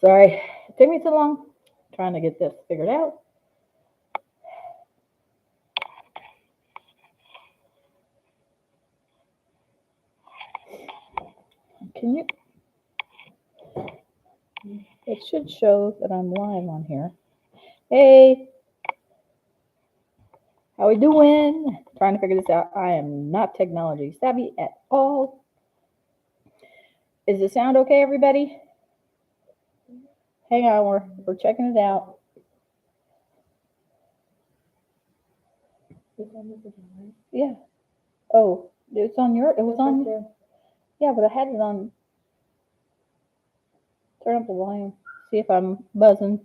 Sorry, it took me so long trying to get this figured out. Can you? It should show that I'm live on here. Hey, how we doing? Trying to figure this out. I am not technology savvy at all. Is the sound okay, everybody? Hang on, we're checking it out. Yeah. Oh, it's on your. It was on. Yeah, but I had it on. Turn up the volume. See if I'm buzzing.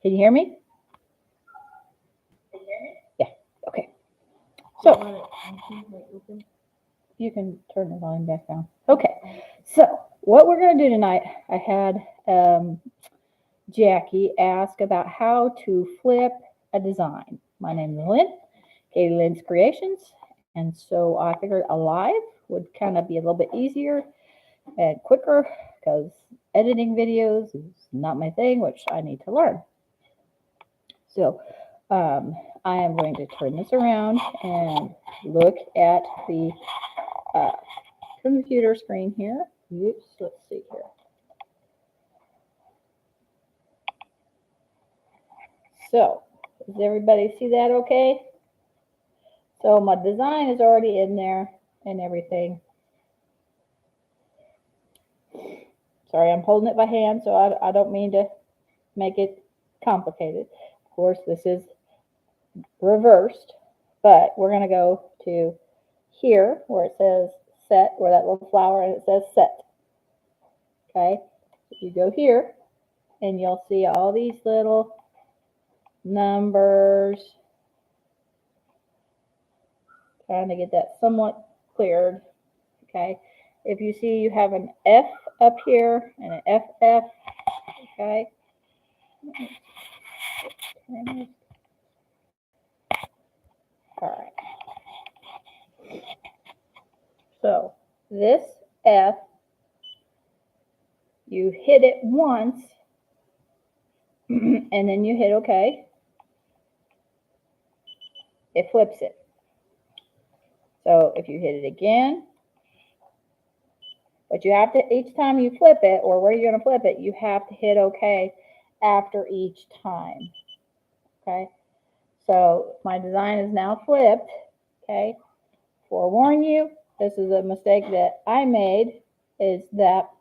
Can you hear me? Yeah. Okay. So you can turn the volume back down. Okay. So what we're going to do tonight, I had Jackie ask about how to flip a design. My name is Lynn, Katie Lynn's Creations, and so I figured a live would kind of be a little bit easier and quicker because editing videos is not my thing, which I need to learn. So I am going to turn this around and look at the computer screen here. Oops, let's see here. So, does everybody see that okay? So my design is already in there and everything. Sorry, I'm holding it by hand, so I don't mean to make it complicated. Of course, this is reversed, but we're going to go to here where it says set, where that little flower, and it says set. Okay, you go here and you'll see all these little numbers. Trying to get that somewhat cleared. Okay, if you see you have an F up here and an FF. Okay. All right. So this F, you hit it once and then you hit OK. It flips it. So if you hit it again, but you have to, each time you flip it, or where you're going to flip it, you have to hit OK after each time. Okay. So my design is now flipped. Okay. Forewarn you, this is a mistake that I made, is that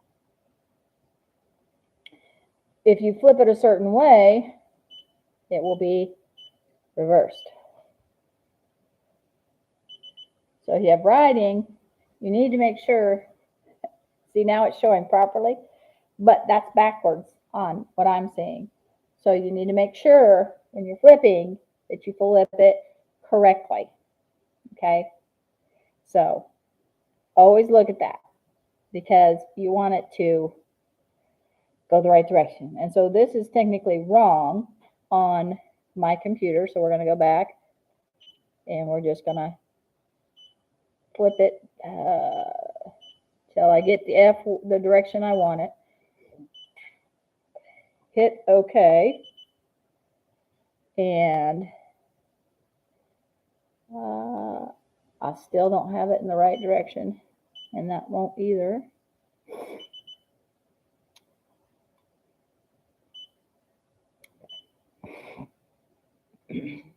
if you flip it a certain way, it will be reversed. So if you have writing, you need to make sure, see now it's showing properly, but that's backwards on what I'm seeing. So you need to make sure when you're flipping that you flip it correctly. Okay? So always look at that because you want it to go the right direction. And so this is technically wrong on my computer. So we're going to go back and we're just going to flip it till I get the F the direction I want it. Hit OK. And I still don't have it in the right direction. And that won't either.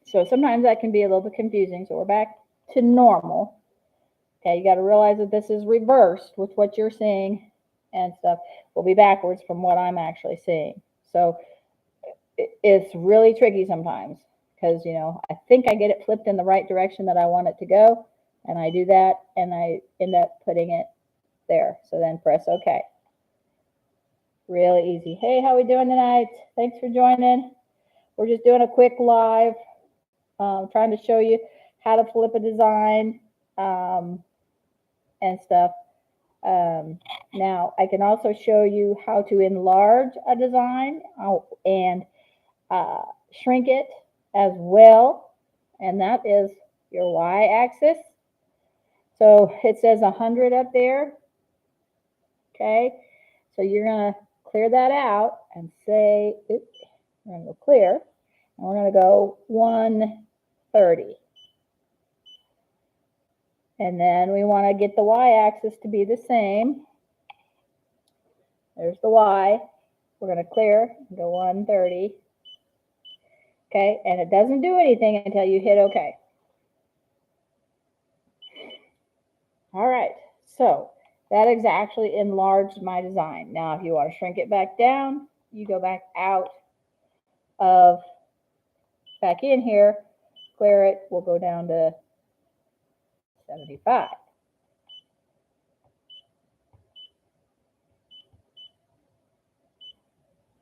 So sometimes that can be a little bit confusing. So we're back to normal. Okay, you got to realize that this is reversed with what you're seeing and stuff. Will be backwards from what I'm actually seeing. So it's really tricky sometimes because, you know, I think I get it flipped in the right direction that I want it to go. And I do that and I end up putting it there. So then press OK. Really easy. Hey, how we doing tonight? Thanks for joining. We're just doing a quick live, trying to show you how to flip a design and stuff. Now, I can also show you how to enlarge a design and shrink it as well. And that is your Y-axis. So it says 100 up there. Okay, so you're going to clear that out and say, oops, we're going to go clear, and we're going to go 130. And then we want to get the y-axis to be the same. There's the y. We're going to clear, go 130. Okay, and it doesn't do anything until you hit OK. All right, so that has actually enlarged my design. Now, if you want to shrink it back down, you go back out of, back in here, clear it, we'll go down to 75.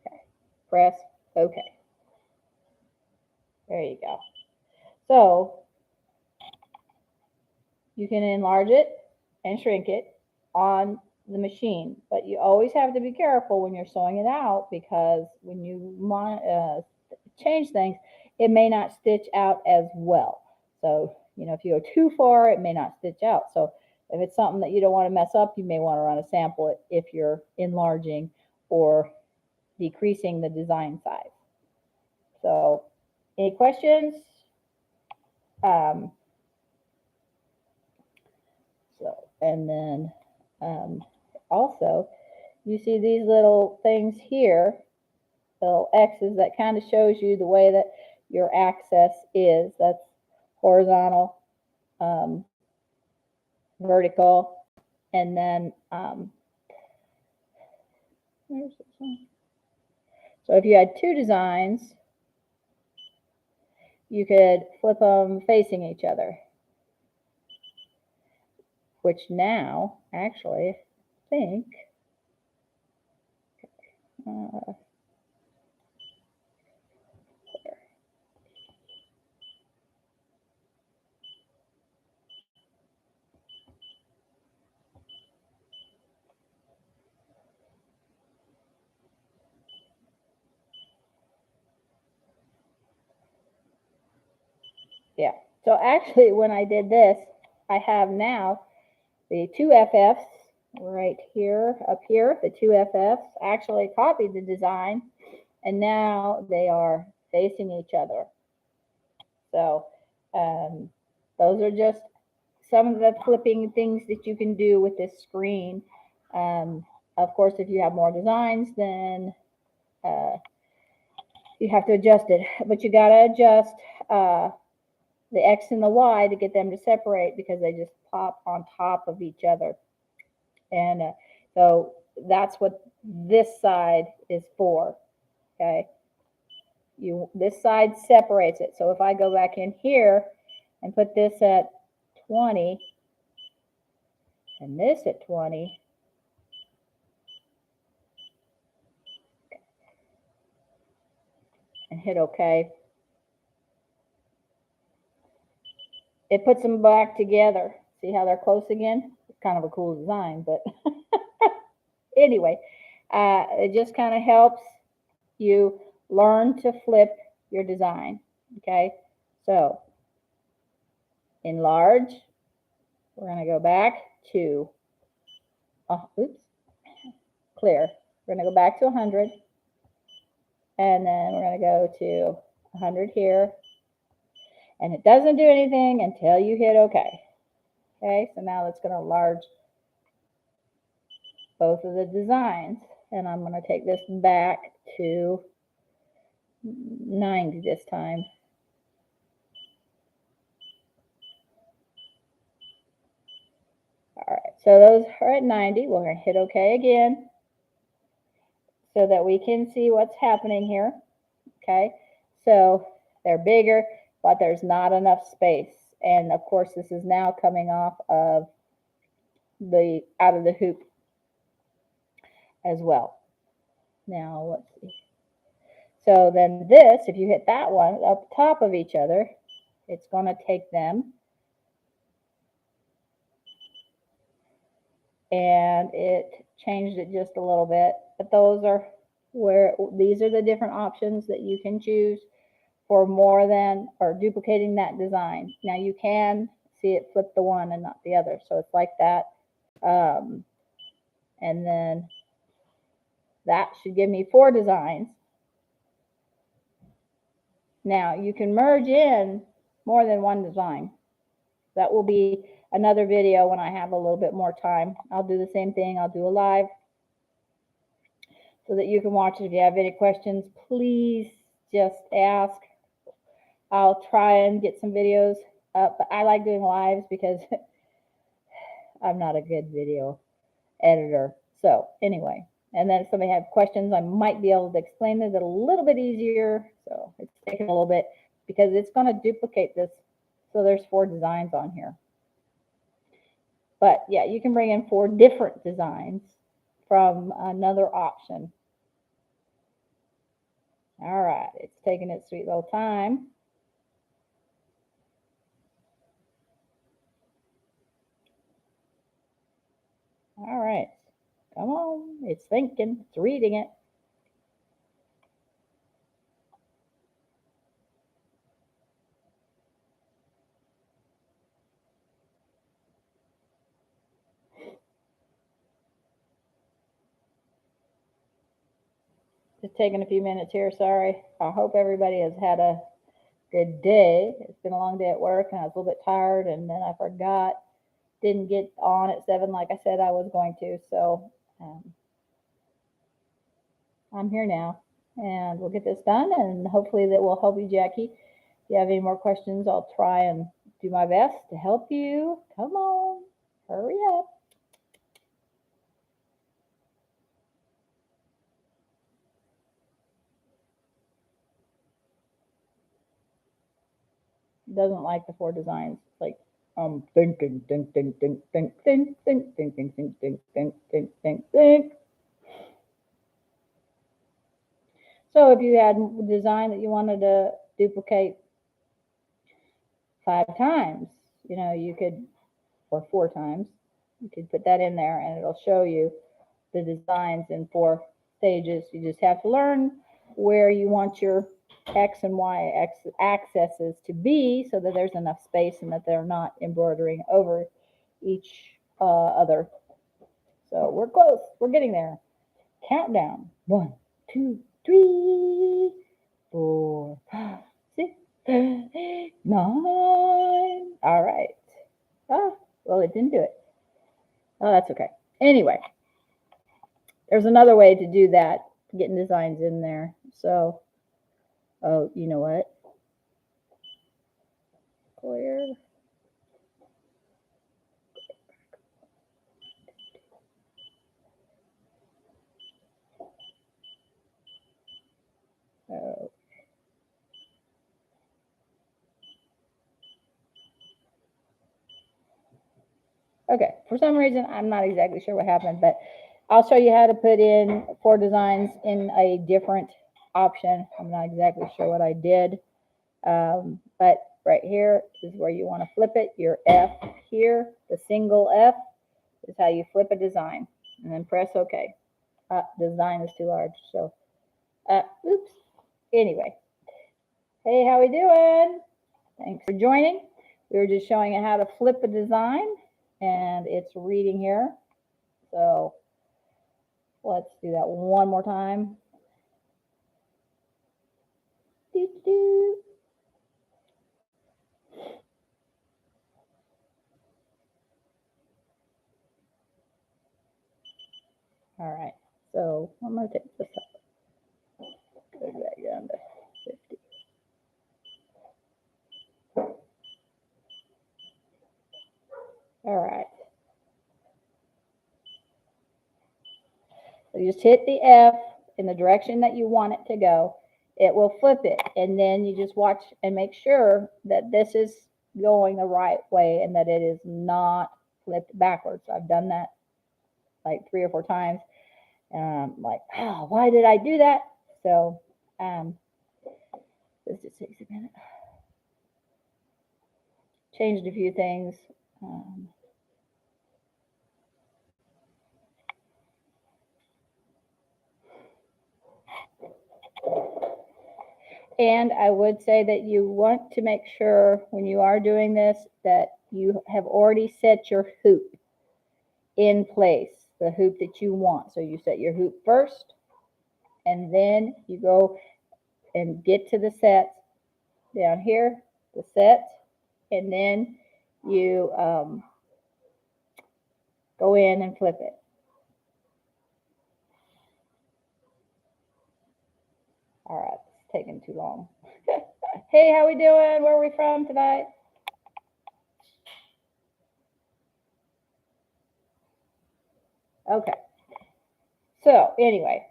Okay, press OK. There you go. So you can enlarge it and shrink it on the machine, but you always have to be careful when you're sewing it out, because when you change things, it may not stitch out as well. So, you know, if you go too far, it may not stitch out. So if it's something that you don't want to mess up, you may want to run a sample if you're enlarging or decreasing the design size. So any questions? And then also, you see these little things here, little X's, that kind of shows you the way that your axis is. That's horizontal, vertical, and then where's this one? So if you had two designs, you could flip them facing each other, which now actually I think yeah. So actually, when I did this, I have now the two FFs right here, up here. The two FFs actually copied the design, and now they are facing each other. So those are just some of the flipping things that you can do with this screen. Of course, if you have more designs, then you have to adjust it. But you got to adjust the X and the Y to get them to separate, because they just pop on top of each other. And so that's what this side is for. Okay. This side separates it. So if I go back in here and put this at 20 and this at 20, and hit OK, it puts them back together. See how they're close again? It's kind of a cool design, but anyway, it just kind of helps you learn to flip your design. Okay, so enlarge. We're going to go back to, clear. We're going to go back to 100. And then we're going to go to 100 here. And it doesn't do anything until you hit OK. Okay, so now it's going to enlarge both of the designs. And I'm going to take this back to 90 this time. All right, so those are at 90. We're going to hit OK again so that we can see what's happening here. Okay, so they're bigger, but there's not enough space. And of course, this is now coming off of out of the hoop as well. Now, let's see. So then this, if you hit that one up top of each other, it's going to take them and it changed it just a little bit. But those are these are the different options that you can choose for more than or duplicating that design. Now you can see it flip the one and not the other. So it's like that. And then that should give me 4 designs. Now you can merge in more than one design. That will be another video when I have a little bit more time. I'll do the same thing. I'll do a live so that you can watch it. If you have any questions, please just ask. I'll try and get some videos up, but I like doing lives because I'm not a good video editor. So anyway, and then if somebody has questions, I might be able to explain it a little bit easier. So it's taking a little bit because it's going to duplicate this. So there's 4 designs on here. But yeah, you can bring in 4 different designs from another option. All right, it's taking its sweet little time. All right, come on, it's thinking, it's reading it. Just taking a few minutes here, sorry. I hope everybody has had a good day. It's been a long day at work and I was a little bit tired and then I forgot. Didn't get on at 7 like I said I was going to. So I'm here now and we'll get this done and hopefully that will help you, Jackie. If you have any more questions, I'll try and do my best to help you. Come on, hurry up. Doesn't like the 4 designs. It's like thinking, think, think, think, think, think, think, think, think, think, think, think, think, think, think. So if you had a design that you wanted to duplicate 5 times, you know, you could, or 4 times, you could put that in there and it'll show you the designs in 4 stages. You just have to learn where you want your X and Y axes to be so that there's enough space and that they're not embroidering over each other. So we're close. We're getting there. Countdown. 1, 2, 3, 4, 5, 6, 7, 8, 9. All right. Oh, well, it didn't do it. Oh, that's okay. Anyway, there's another way to do that, getting designs in there. So, oh, you know what? Clear. Oh. Okay, for some reason, I'm not exactly sure what happened, but I'll show you how to put in 4 designs in a different option. I'm not exactly sure what I did, but right here is where you want to flip it. Your F here, the single F, is how you flip a design, and then press OK. Design is too large, so oops. Anyway, hey, how we doing? Thanks for joining. We were just showing you how to flip a design, and it's reading here. So let's do that one more time. Doo-doo. All right, so I'm going to take this up. Go back down to 50. All right. So you just hit the F in the direction that you want it to go. It will flip it, and then you just watch and make sure that this is going the right way and that it is not flipped backwards. I've done that like 3 or 4 times. Like, oh, why did I do that? So this just takes a minute. Changed a few things. And I would say that you want to make sure when you are doing this that you have already set your hoop in place. the hoop that you want. So you set your hoop first, and then you go and get to the set down here, the set, and then you go in and flip it. All right, it's taking too long. Hey, how we doing? Where are we from tonight? Okay. So anyway,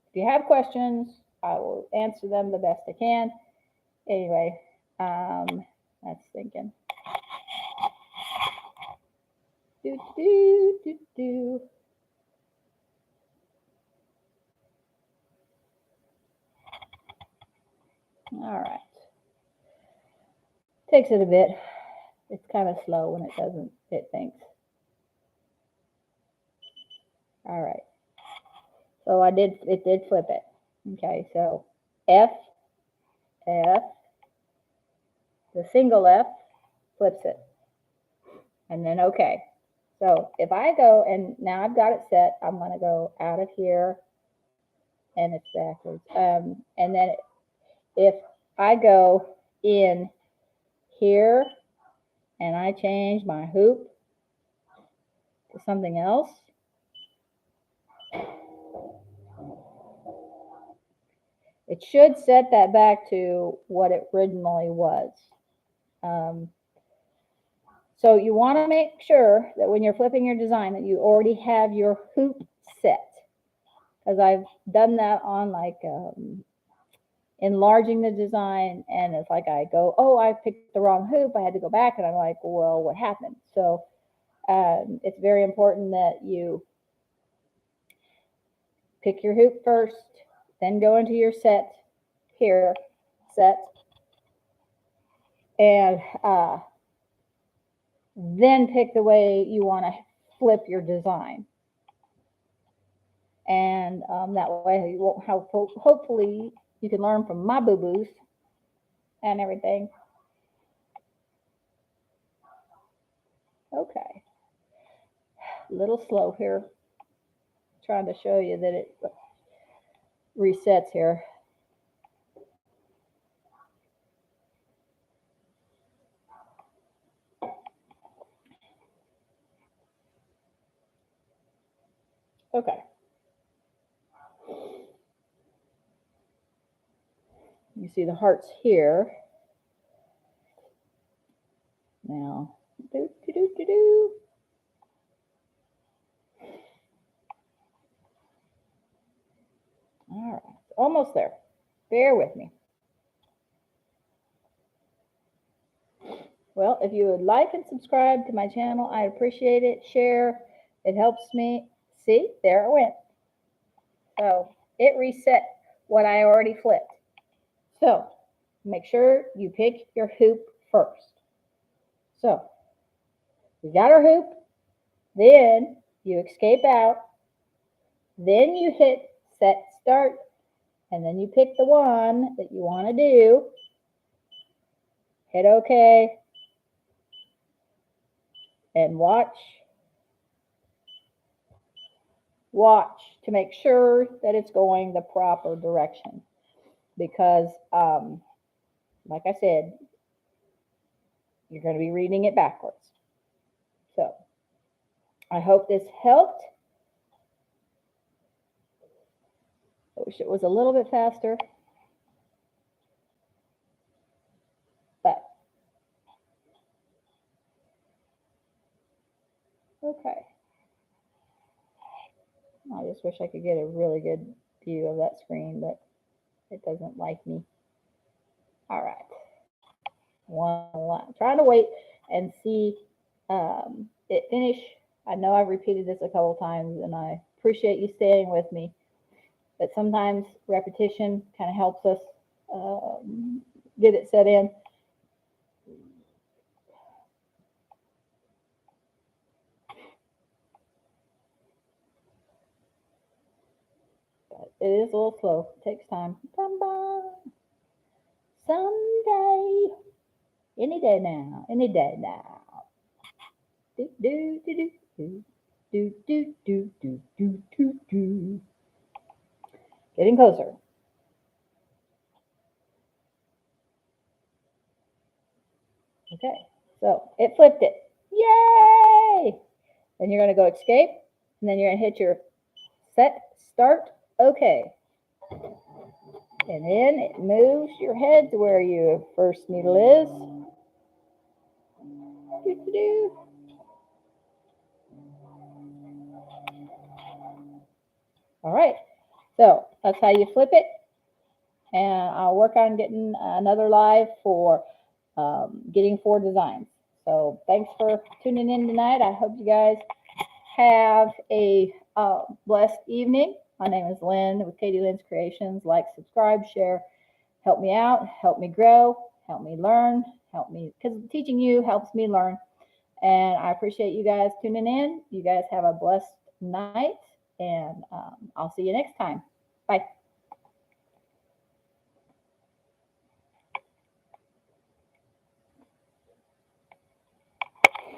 if you have questions, I will answer them the best I can. Anyway, that's thinking. Do, do, do, do. All right. Takes it a bit. It's kind of slow when it doesn't, it thinks. All right. So it did flip it. Okay, so F, F, the single F flips it. And then okay. So if I go, and now I've got it set, I'm going to go out of here, and it's backwards. And then if I go in here, and I change my hoop to something else, it should set that back to what it originally was. So you want to make sure that when you're flipping your design that you already have your hoop set. Because I've done that on like enlarging the design, and it's like I go, oh, I picked the wrong hoop. I had to go back, and I'm like, well, what happened? So it's very important that you pick your hoop first, then go into your set here, set, and then pick the way you want to flip your design. And that way you won't have, hopefully you can learn from my boo-boos and everything. Okay. A little slow here. Trying to show you that it resets here. Okay. You see the hearts here. Now, do, do, do, do, do. All right, almost there. Bear with me. Well, if you would like and subscribe to my channel, I appreciate it. Share. It helps me. See, there it went. So it reset what I already flipped. So make sure you pick your hoop first. So we got our hoop. Then you escape out. Then you hit set start. And then you pick the one that you want to do. Hit OK. And watch to make sure that it's going the proper direction. Because, like I said, you're going to be reading it backwards. So I hope this helped. I wish it was a little bit faster. But, okay. I just wish I could get a really good view of that screen, but it doesn't like me. All right. Trying to wait and see it finish. I know I've repeated this a couple times, and I appreciate you staying with me. But sometimes repetition kind of helps us get it set in. But it is a little slow. It takes time. Someday. Any day now. Any day now. Do, do, do, do, do. do, do, do, do, do, do, do. Getting closer. Okay, so it flipped it. Yay! Then you're going to go escape, and then you're going to hit your set, start, okay. And then it moves your head to where your first needle is. Doo-doo-doo. All right, so that's how you flip it. And I'll work on getting another live for getting 4 designs. So thanks for tuning in tonight. I hope you guys have a blessed evening. My name is Lynn with Katie Lynn's Creations. Like, subscribe, share. Help me out. Help me grow. Help me learn. Help me, because teaching you helps me learn. And I appreciate you guys tuning in. You guys have a blessed night. And I'll see you next time. Bye.